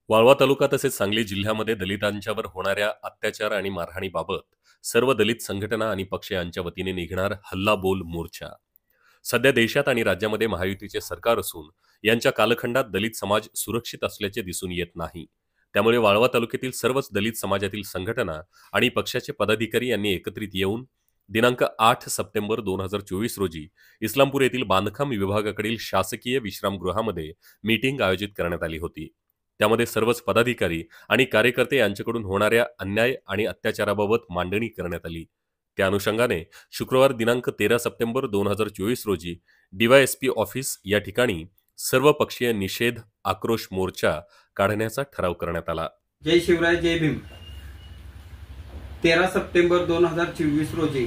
वाळवा तालुका तसेच सांगली जिल्ह्यामध्ये दलितांच्यावर होणाऱ्या अत्याचार आणि मारहाणीबाबत सर्व दलित संघटना आणि पक्ष यांच्या वतीने निघणार हल्लाबोल मोर्चा. सध्या देशात आणि राज्यामध्ये महायुतीचे सरकार असून यांच्या कालखंडात दलित समाज सुरक्षित असल्याचे दिसून येत नाही. त्यामुळे वाळवा तालुक्यातील सर्वच दलित समाजातील संघटना आणि पक्षाचे पदाधिकारी यांनी एकत्रित येऊन दिनांक 8 सप्टेंबर 2024 रोजी इस्लामपूर येथील बांधकाम विभागाकडील शासकीय विश्रामगृहामध्ये मीटिंग आयोजित करण्यात आली होती. त्यामध्ये सर्वच पदाधिकारी आणि कार्यकर्ते यांच्याकडून होणाऱ्या अन्याय आणि अत्याचाराबाबत मांडणी करण्यात आली. त्या अनुषंगाने शुक्रवार दिनांक 13 सप्टेंबर 2024 रोजी डीवायएसपी ऑफिस या ठिकाणी सर्वपक्षीय निषेध आक्रोश मोर्चा काढण्याचा ठराव करण्यात आला. जय शिवराय, जय भीम. 13 सप्टेंबर 2024 रोजी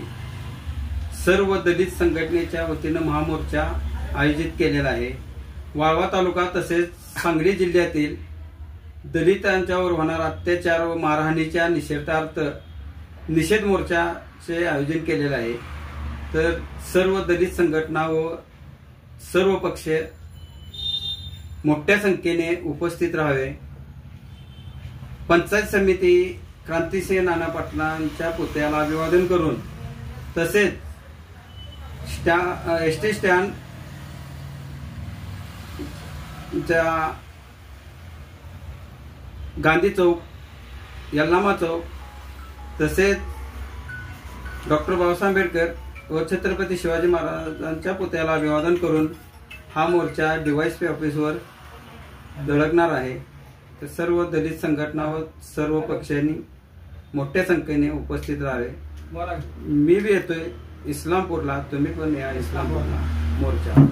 सर्व दलित संघटनेच्या वतीनं महामोर्चा आयोजित केलेला आहे. वाळवा तालुका तसेच सांगली जिल्ह्यातील दलितांच्यावर होणारा अत्याचार व मारहाणीच्या निषेधार्थ निषेध मोर्चाचे आयोजन केलेलं आहे. तर सर्व दलित संघटना व सर्व पक्ष मोठ्या संख्येने उपस्थित राहावे. पंचायत समिती क्रांतिसिंह नाना पाटलांच्या पुतळ्याला अभिवादन करून तसेच एसटी स्टँड गांधी चौक, यल्लामा चौक तसेच डॉक्टर बाबासाहेब आंबेडकर व छत्रपती शिवाजी महाराजांच्या पुतळ्याला अभिवादन करून हा मोर्चा डीवायएसपी ऑफिसवर धडकणार आहे. तर सर्व दलित संघटना व सर्व पक्षांनी मोठ्या संख्येने उपस्थित राहावे. मी बी येतोय इस्लामपूरला, तुम्ही पण या इस्लामपूरला मोर्चा.